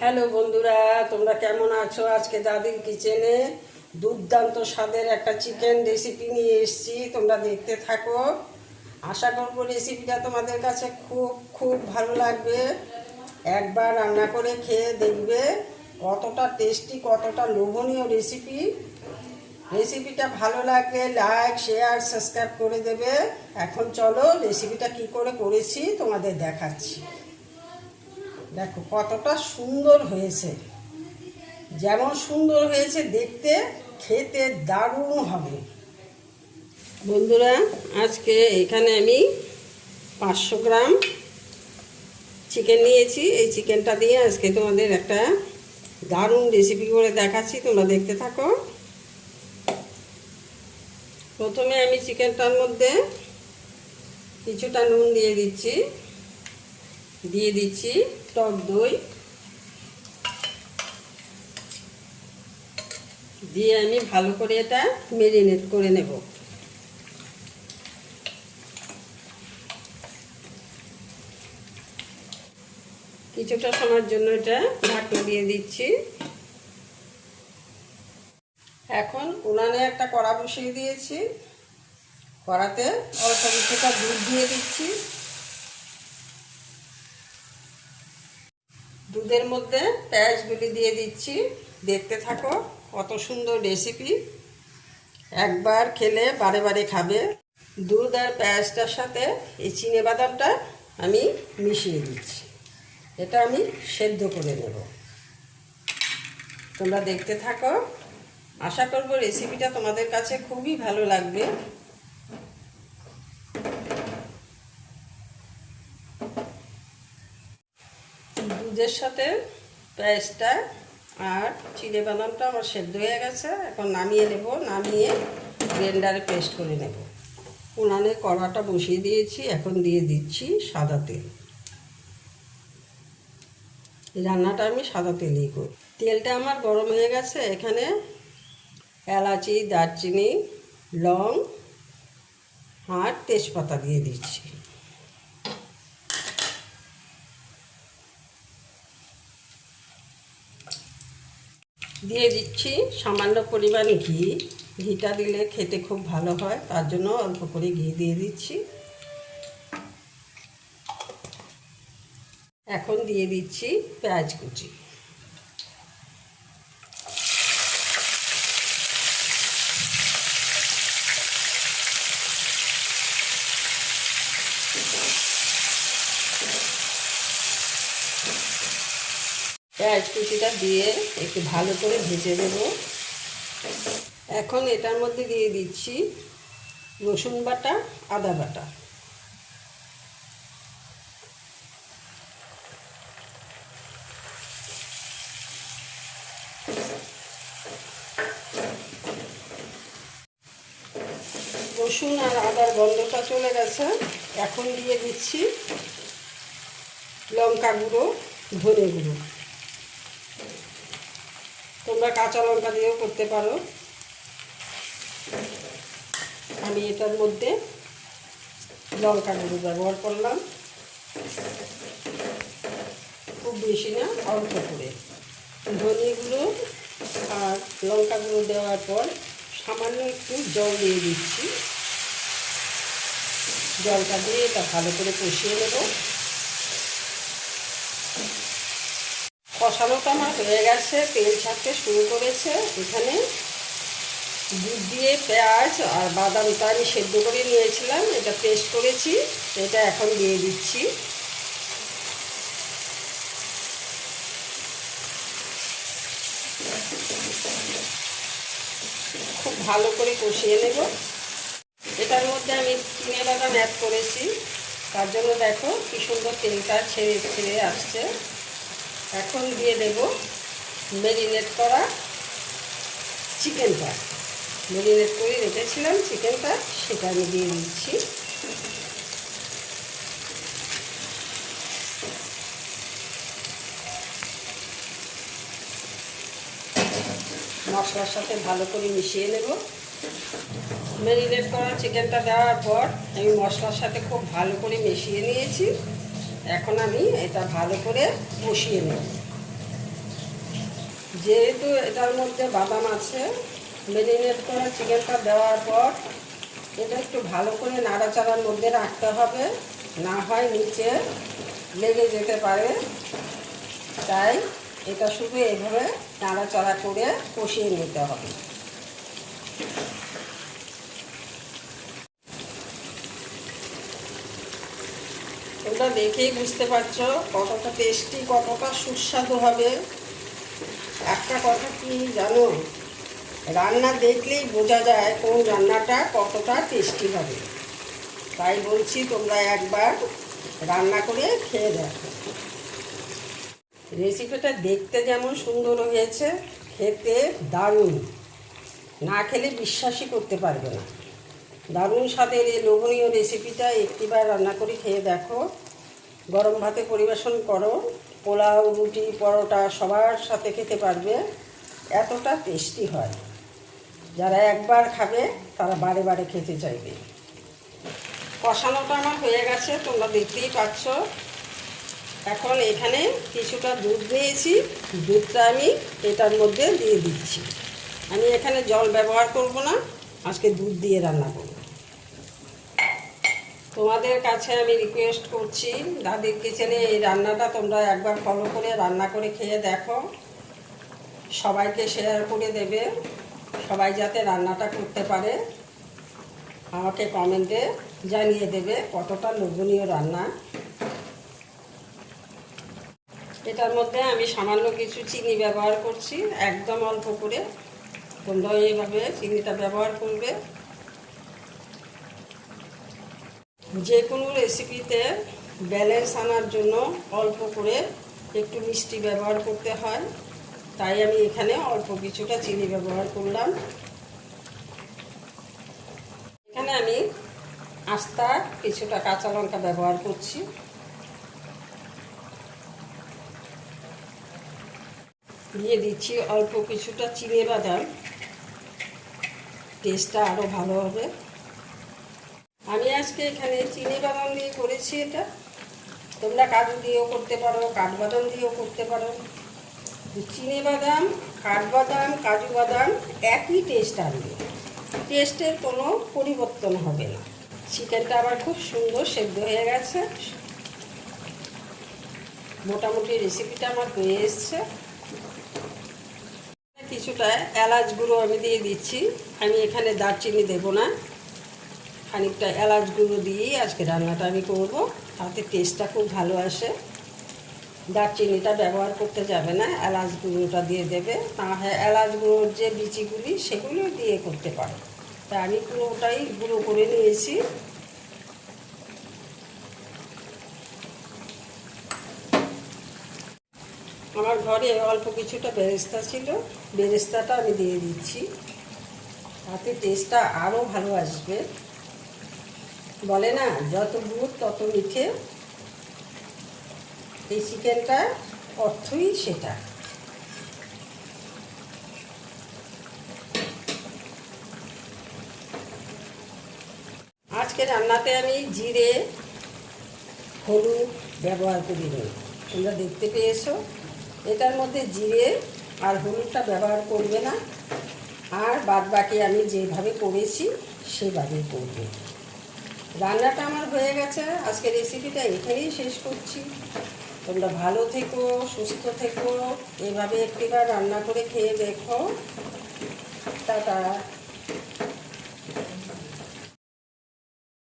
Hello বন্ধুরা, তোমরা কেমন আছো? আজকে দাদির কিচেনে দুর্দান্ত স্বাদের একটা চিকেন রেসিপি নিয়ে এসেছি। তোমরা দেখতে থাকো। আশা করবো রেসিপিটা তোমাদের কাছে খুব খুব ভালো লাগবে। একবার রান্না করে খেয়ে দেখবে কতটা টেস্টি, কতটা লোভনীয় রেসিপিটা ভালো লাগলে লাইক, শেয়ার, সাবস্ক্রাইব করে দেবে। এখন চলো রেসিপিটা কি করে করেছি তোমাদের দেখাচ্ছি। দেখো কতটা সুন্দর হয়েছে, যেমন সুন্দর হয়েছে দেখতে, খেতে দারুণ হবে। বন্ধুরা, আজকে এখানে আমি 500 গ্রাম চিকেন নিয়েছি। এই চিকেনটা দিয়ে আজকে তোমাদের একটা দারুণ রেসিপি করে দেখাচ্ছি, তোমরা দেখতে থাকো। প্রথমে আমি চিকেনটার মধ্যে কিছুটা নুন দিয়ে দিচ্ছি টক দই দিয়ে আমি ভালো করে এটা মেরিনেট করে নেব। কিছুটা সময়ের জন্য এটা ঢাকনা দিয়ে দিচ্ছি। এখন উনানে একটা কড়া বসিয়ে দিয়েছি। কড়াতে অল্প কিছুটা দুধ দিয়ে দিচ্ছি। দুধের মধ্যে পেঁয়াজগুলি দিয়ে দিচ্ছি। দেখতে থাকো, কত সুন্দর রেসিপি, একবার খেলে বারে বারে খাবে। দুধ আর পেঁয়াজটার সাথে এই চিনেবাদামটা আমি মিশিয়ে দিচ্ছি। এটা আমি সেদ্ধ করে নেব। তোমরা দেখতে থাকো। আশা করব রেসিপিটা তোমাদের কাছে খুবই ভালো লাগবে। দুধের সাথে পেঁয়াজটা আর চিনেবাদামটা আমার সেদ্ধ হয়ে গেছে। এখন নামিয়ে নেব। নামিয়ে ব্লেন্ডারে পেস্ট করে নেব। উনানে কড়াটা বসিয়ে দিয়েছি। এখন দিয়ে দিচ্ছি সাদা তেল। এই রান্নাটা আমি সাদা তেলেই করি। তেলটা আমার গরম হয়ে গেছে। এখানে এলাচি, দারচিনি, লং আর তেজপাতা দিয়ে দিচ্ছি। দিয়ে দিচ্ছি সামান্য পরিমাণ ঘি। ঘিটা দিলে খেতে খুব ভালো হয়, তার জন্য অল্প করে ঘি দিয়ে দিচ্ছি। এখন দিয়ে দিচ্ছি পেঁয়াজ কুচি। পেঁয়াজ কুচিটা দিয়ে একটু ভালো করে ভেজে দেব। এখন এটার মধ্যে দিয়ে দিচ্ছি রসুন বাটা, আদা বাটা। রসুন আর আদার গন্ধটা চলে গেছে। এখন দিয়ে দিচ্ছি লঙ্কা গুঁড়ো, ধনে গুঁড়ো। তোমরা কাঁচা লঙ্কা দিয়েও করতে পারো। আমি এটার মধ্যে লঙ্কা গুঁড়ো ব্যবহার করলাম, খুব বেশি না, অল্প করে। ধনে গুঁড়ো আর লঙ্কা গুঁড়ো দেওয়ার পর সামান্য একটু জল দিয়ে দিচ্ছি। জলটা দিয়ে এটা ভালো করে কষিয়ে নেব। কষানোটা আমার হয়ে গেছে, তেল ছাড়তে শুরু করেছে। এখানে দুধ দিয়ে পেঁয়াজ আর বাদামটা আমি সেদ্ধ করে নিয়েছিলাম, এটা পেস্ট করেছি, এটা এখন দিয়ে দিচ্ছি। খুব ভালো করে কষিয়ে নেব। এটার মধ্যে আমি চিনেবাদাম অ্যাড করেছি, তার জন্য দেখো কি সুন্দর তেলটা ছেড়ে আসছে। এখন দিয়ে দেব মেরিনেট করা চিকেনটা। মেরিনেট করে রেখেছিলাম চিকেনটা, সেটা আমি দিয়ে দিচ্ছি। মশলার সাথে ভালো করে মিশিয়ে নেব। মেরিনেট করা চিকেনটা দেওয়ার পর আমি মশলার সাথে খুব ভালো করে মিশিয়ে নিয়েছি। এখন আমি এটা ভালো করে কষিয়ে নেব। যেহেতু এটার মধ্যে বাদাম আছে, মেরিনেট করা চিকেনটা দেওয়ার পর এটা একটু ভালো করে নাড়াচাড়ার মধ্যে রাখতে হবে, না হয় নিচে লেগে যেতে পারে। তাই এটা শুধু এইভাবে নাড়াচাড়া করে কষিয়ে নিতে হবে। তোমরা দেখেই বুঝতে পারছো কতটা টেস্টি, কতটা সুস্বাদু হবে। একটা কথা কি জানো, রান্না দেখলেই বোঝা যায় কোন রান্নাটা কতটা টেস্টি হবে। তাই বলছি তোমরা একবার রান্না করে খেয়ে দেখো। রেসিপিটা দেখতে যেমন সুন্দর হয়েছে, খেতে দারুণ, না খেলে বিশ্বাসই করতে পারবে না। দারুণ স্বাদের এই লোভনীয় রেসিপিটা একটিবার রান্না করে খেয়ে দেখো। গরম ভাতে পরিবেশন করো, পোলাও, রুটি, পরোটা সবার সাথে খেতে পারবে, এতটা টেস্টি হয়। যারা একবার খাবে তারা বারে বারে খেতে চাইবে। কষানোটা আমার হয়ে গেছে, তোমরা দেখতেই পাচ্ছ। এখন এখানে কিছুটা দুধ দিয়েছি, দুধটা আমি এটার মধ্যে দিয়ে দিচ্ছি। আমি এখানে জল ব্যবহার করব না, আজকে দুধ দিয়ে রান্না করব। তোমাদের কাছে আমি রিকোয়েস্ট করছি, দাদির কিচেনে এই রান্নাটা তোমরা একবার ফলো করে রান্না করে খেয়ে দেখো। সবাইকে শেয়ার করে দেবে, সবাই যাতে রান্নাটা করতে পারে। আমাকে কমেন্টে জানিয়ে দেবে কতটা লোভনীয় রান্না। এটার মধ্যে আমি সামান্য কিছু চিনি ব্যবহার করছি, একদম অল্প করে। তোমরা এইভাবে চিনিটা ব্যবহার করবে। যে কোনো রেসিপিতে ব্যালেন্স আনার জন্য অল্প করে একটু মিষ্টি ব্যবহার করতে হয়, তাই আমি এখানে অল্প কিছুটা চিনি ব্যবহার করলাম। এখানে আমি আস্তা কিছুটা কাঁচা লঙ্কা ব্যবহার করছি। দিয়ে দিচ্ছি অল্প কিছুটা চিনেবাদাম, টেস্টটা আরও ভালো হবে। আমি আজকে এখানে চিনেবাদাম দিয়ে করেছি এটা। তোমরা কাজু দিয়েও করতে পারো, কাঠবাদাম দিয়েও করতে পারো। চিনেবাদাম, কাঠবাদাম, কাজু বাদাম একই টেস্ট আনবে, টেস্টের কোনো পরিবর্তন হবে না। চিকেনটা আবার খুব সুন্দর সেদ্ধ হয়ে গেছে। মোটামুটি রেসিপিটা আমার হয়ে এসছে। কিছুটা এলাচ গুঁড়ো আমি দিয়ে দিচ্ছি। আমি এখানে দারচিনি দেব না, খানিকটা এলাচ গুঁড়ো দিয়েই আজকে রান্নাটা আমি করব, তাতে টেস্টটা খুব ভালো আসে। দারচিনিটা ব্যবহার করতে যাবে না, এলাচ গুঁড়োটা দিয়ে দেবে। না হয় এলাচ গুঁড়োর যে বিচিগুলি সেগুলো দিয়ে করতে পারো। তা আমি পুরোটাই গুঁড়ো করে নিয়েছি। আমার ঘরে অল্প কিছুটা বেরেস্তা ছিল, বেরেস্তাটা আমি দিয়ে দিচ্ছি, তাতে টেস্টটা আরও ভালো আসবে। বলে না, যত দুধ তত মিঠে, এই চিকেনটার অর্থই সেটা। আজকে রান্নাতে আমি জিরে, হলুদ ব্যবহার করিনি, তোমরা দেখতে পেয়েছো। এটার মধ্যে জিরে আর হলুদটা ব্যবহার করবে না, আর বাদ বাকি আমি যেভাবে করেছি সেভাবেই করবে। রান্নাটা আমার হয়ে গেছে। আজকে রেসিপিটা এখানেই শেষ করছি। তোমরা ভালো থেকো, সুস্থ থেকো, এভাবে একটিবার রান্না করে খেয়ে দেখো। টাটা।